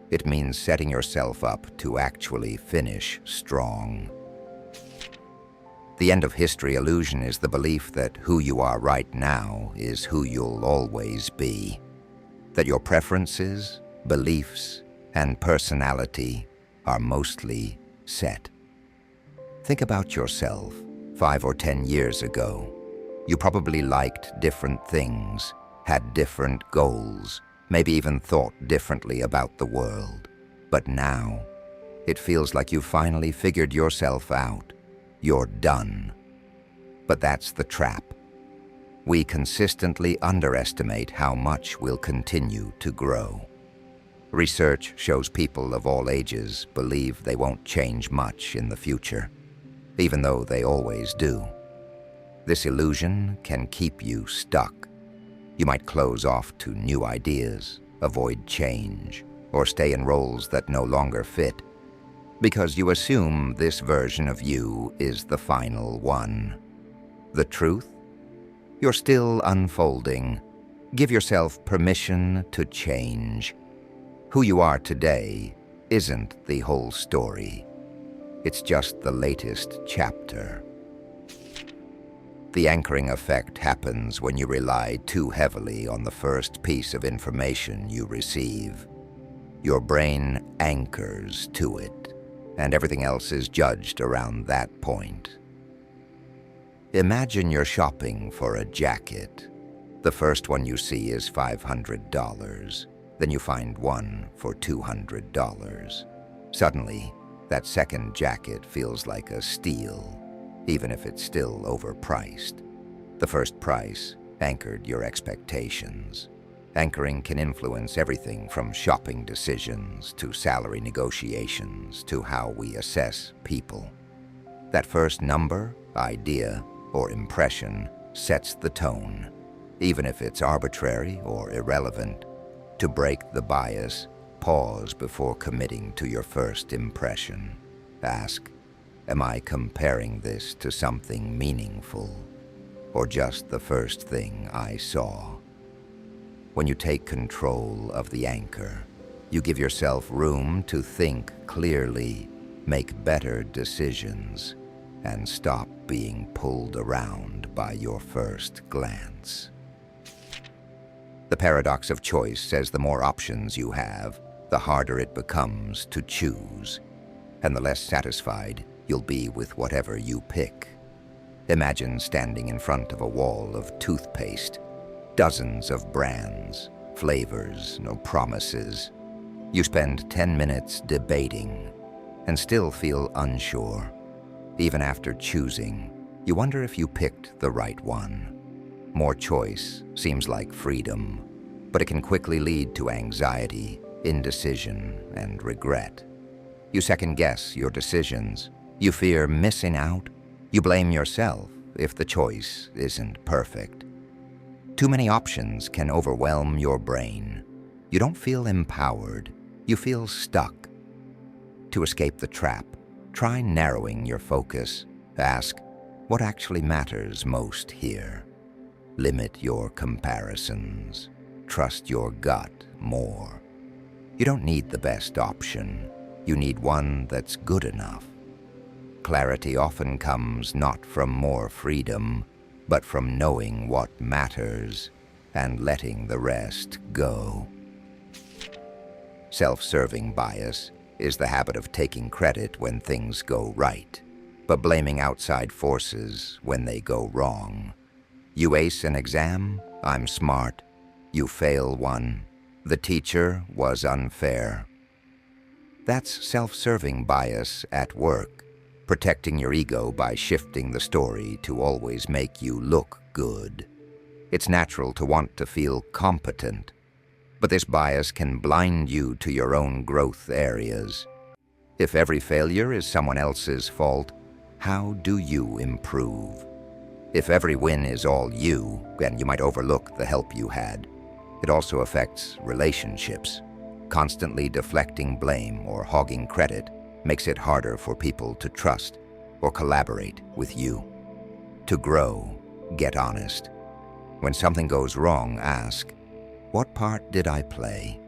It means setting yourself up to actually finish strong. The end of history illusion is the belief that who you are right now is who you'll always be. That your preferences, beliefs, and personality are mostly set. Think about yourself 5 or 10 years ago. You probably liked different things, had different goals, maybe even thought differently about the world. But now, it feels like you've finally figured yourself out. You're done. But that's the trap. We consistently underestimate how much we'll continue to grow. Research shows people of all ages believe they won't change much in the future, even though they always do. This illusion can keep you stuck. You might close off to new ideas, avoid change, or stay in roles that no longer fit, because you assume this version of you is the final one. The truth? You're still unfolding. Give yourself permission to change. Who you are today isn't the whole story. It's just the latest chapter. The anchoring effect happens when you rely too heavily on the first piece of information you receive. Your brain anchors to it, and everything else is judged around that point. Imagine you're shopping for a jacket. The first one you see is $500. Then you find one for $200. Suddenly, that second jacket feels like a steal, even if it's still overpriced. The first price anchored your expectations. Anchoring can influence everything from shopping decisions to salary negotiations to how we assess people. That first number, idea, or impression sets the tone, even if it's arbitrary or irrelevant. To break the bias, pause before committing to your first impression. Ask, am I comparing this to something meaningful, or just the first thing I saw? When you take control of the anchor, you give yourself room to think clearly, make better decisions, and stop being pulled around by your first glance. The paradox of choice says the more options you have, the harder it becomes to choose. and the less satisfied you'll be with whatever you pick. Imagine standing in front of a wall of toothpaste, dozens of brands, flavors, no promises. You spend 10 minutes debating and still feel unsure. Even after choosing, you wonder if you picked the right one. More choice seems like freedom, but it can quickly lead to anxiety, indecision, and regret. You second-guess your decisions. You fear missing out. You blame yourself if the choice isn't perfect. Too many options can overwhelm your brain. You don't feel empowered. You feel stuck. To escape the trap, try narrowing your focus. Ask, what actually matters most here? Limit your comparisons. Trust your gut more. You don't need the best option. You need one that's good enough. Clarity often comes not from more freedom, but from knowing what matters and letting the rest go. Self-serving bias is the habit of taking credit when things go right, but blaming outside forces when they go wrong. You ace an exam, I'm smart. You fail one, the teacher was unfair. That's self-serving bias at work, protecting your ego by shifting the story to always make you look good. It's natural to want to feel competent, but this bias can blind you to your own growth areas. If every failure is someone else's fault, how do you improve? If every win is all you, then you might overlook the help you had. It also affects relationships. Constantly deflecting blame or hogging credit makes it harder for people to trust or collaborate with you. To grow, get honest. When something goes wrong, ask, what part did I play?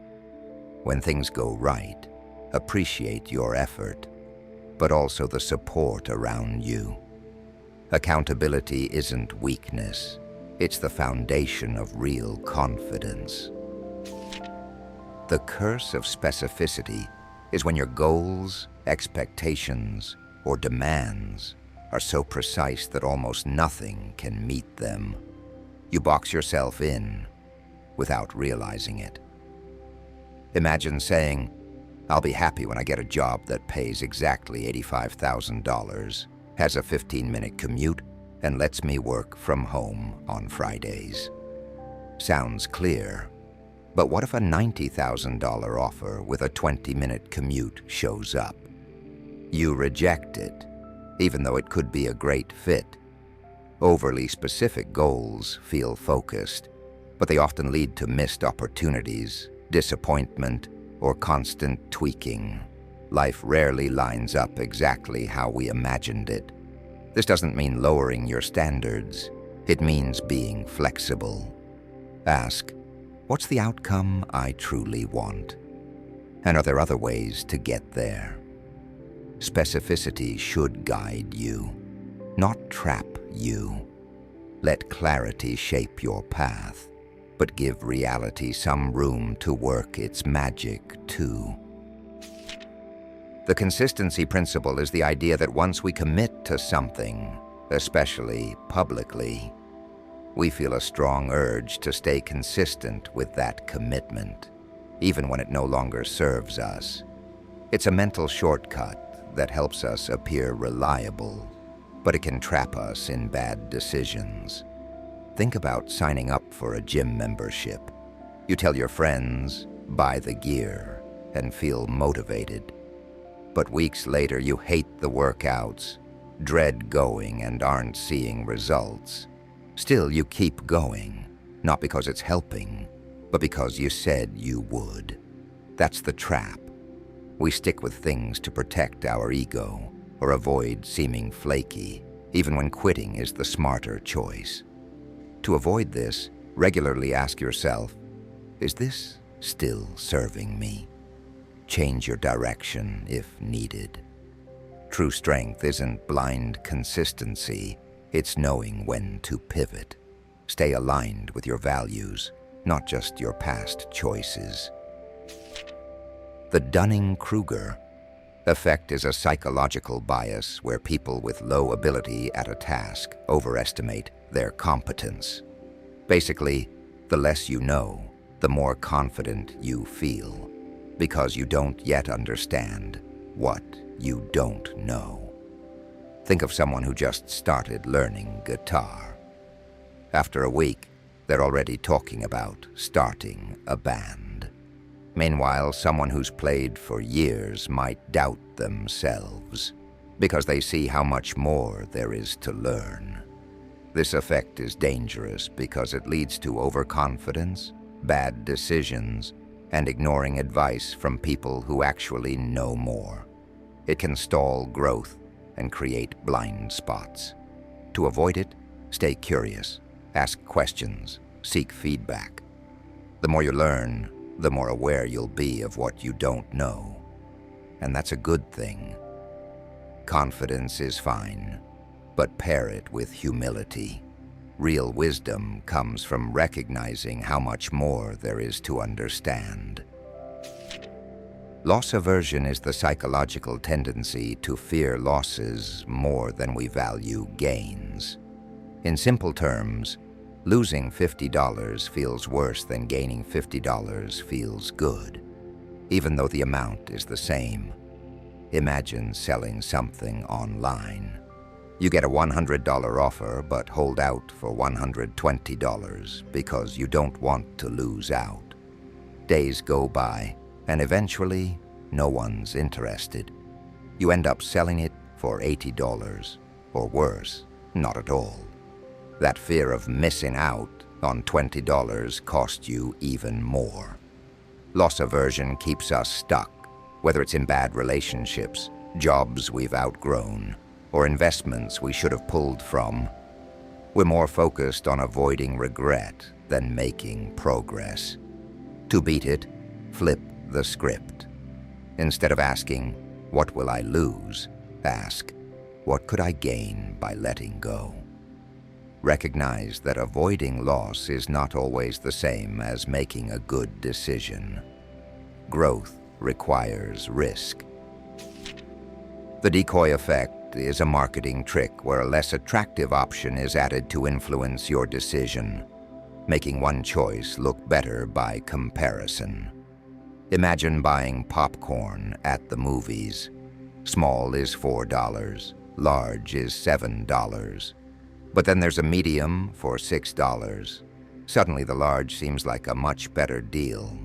When things go right, appreciate your effort, but also the support around you. Accountability isn't weakness. It's the foundation of real confidence. The curse of specificity is when your goals, expectations, or demands are so precise that almost nothing can meet them. You box yourself in without realizing it. Imagine saying, I'll be happy when I get a job that pays exactly $85,000, has a 15-minute commute, and lets me work from home on Fridays. Sounds clear, but what if a $90,000 offer with a 20-minute commute shows up? You reject it, even though it could be a great fit. Overly specific goals feel focused, but they often lead to missed opportunities, disappointment, or constant tweaking. Life rarely lines up exactly how we imagined it. This doesn't mean lowering your standards. It means being flexible. Ask, what's the outcome I truly want? And are there other ways to get there? Specificity should guide you, not trap you. Let clarity shape your path, but give reality some room to work its magic too. The consistency principle is the idea that once we commit to something, especially publicly, we feel a strong urge to stay consistent with that commitment, even when it no longer serves us. It's a mental shortcut that helps us appear reliable, but it can trap us in bad decisions. Think about signing up for a gym membership. You tell your friends, buy the gear, and feel motivated. But weeks later, you hate the workouts, dread going, and aren't seeing results. Still, you keep going, not because it's helping, but because you said you would. That's the trap. We stick with things to protect our ego or avoid seeming flaky, even when quitting is the smarter choice. To avoid this, regularly ask yourself, is this still serving me? Change your direction if needed. True strength isn't blind consistency, it's knowing when to pivot. Stay aligned with your values, not just your past choices. The Dunning-Kruger Effect is a psychological bias where people with low ability at a task overestimate their competence. Basically, the less you know, the more confident you feel, because you don't yet understand what you don't know. Think of someone who just started learning guitar. After a week, they're already talking about starting a band. Meanwhile, someone who's played for years might doubt themselves because they see how much more there is to learn. This effect is dangerous because it leads to overconfidence, bad decisions, and ignoring advice from people who actually know more. It can stall growth and create blind spots. To avoid it, stay curious, ask questions, seek feedback. The more you learn, the more aware you'll be of what you don't know. And that's a good thing. Confidence is fine, but pair it with humility. Real wisdom comes from recognizing how much more there is to understand. Loss aversion is the psychological tendency to fear losses more than we value gains. In simple terms, losing $50 feels worse than gaining $50 feels good, even though the amount is the same. Imagine selling something online. You get a $100 offer but hold out for $120 because you don't want to lose out. Days go by, and eventually, no one's interested. You end up selling it for $80, or worse, not at all. That fear of missing out on $20 costs you even more. Loss aversion keeps us stuck, whether it's in bad relationships, jobs we've outgrown, or investments we should have pulled from. We're more focused on avoiding regret than making progress. To beat it, flip the script. Instead of asking, "What will I lose?" ask, "What could I gain by letting go?" Recognize that avoiding loss is not always the same as making a good decision. Growth requires risk. The Decoy Effect is a marketing trick where a less attractive option is added to influence your decision, making one choice look better by comparison. Imagine buying popcorn at the movies. Small is $4, large is $7. But then there's a medium for $6. Suddenly the large seems like a much better deal,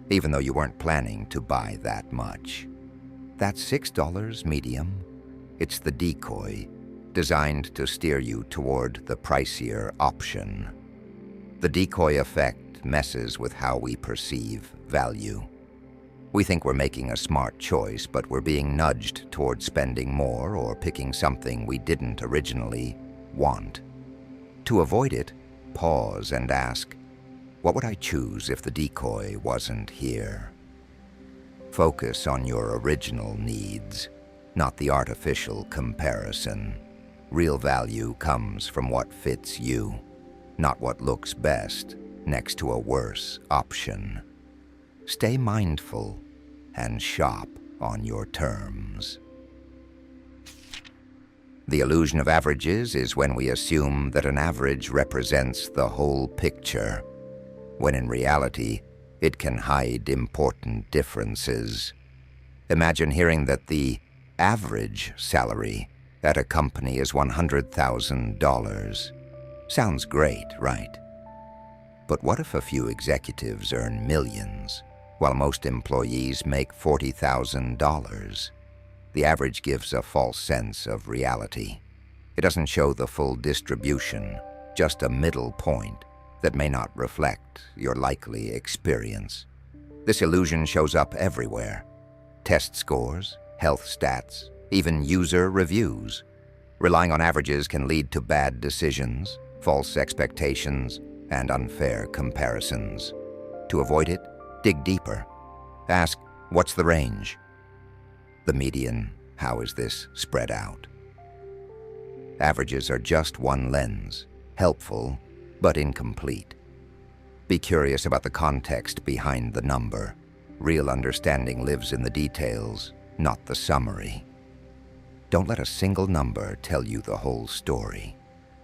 even though you weren't planning to buy that much. That $6 medium, it's the decoy, designed to steer you toward the pricier option. The decoy effect messes with how we perceive value. We think we're making a smart choice, but we're being nudged toward spending more or picking something we didn't originally want. To avoid it, pause and ask, what would I choose if the decoy wasn't here? Focus on your original needs, not the artificial comparison. Real value comes from what fits you, not what looks best next to a worse option. Stay mindful and shop on your terms. The illusion of averages is when we assume that an average represents the whole picture, when in reality, it can hide important differences. Imagine hearing that the average salary at a company is $100,000. Sounds great, right? But what if a few executives earn millions, while most employees make $40,000? The average gives a false sense of reality. It doesn't show the full distribution, just a middle point that may not reflect your likely experience. This illusion shows up everywhere. Test scores, health stats, even user reviews. Relying on averages can lead to bad decisions, false expectations, and unfair comparisons. To avoid it, dig deeper. Ask, what's the range? The median, how is this spread out? Averages are just one lens, helpful, but incomplete. Be curious about the context behind the number. Real understanding lives in the details, not the summary. Don't let a single number tell you the whole story.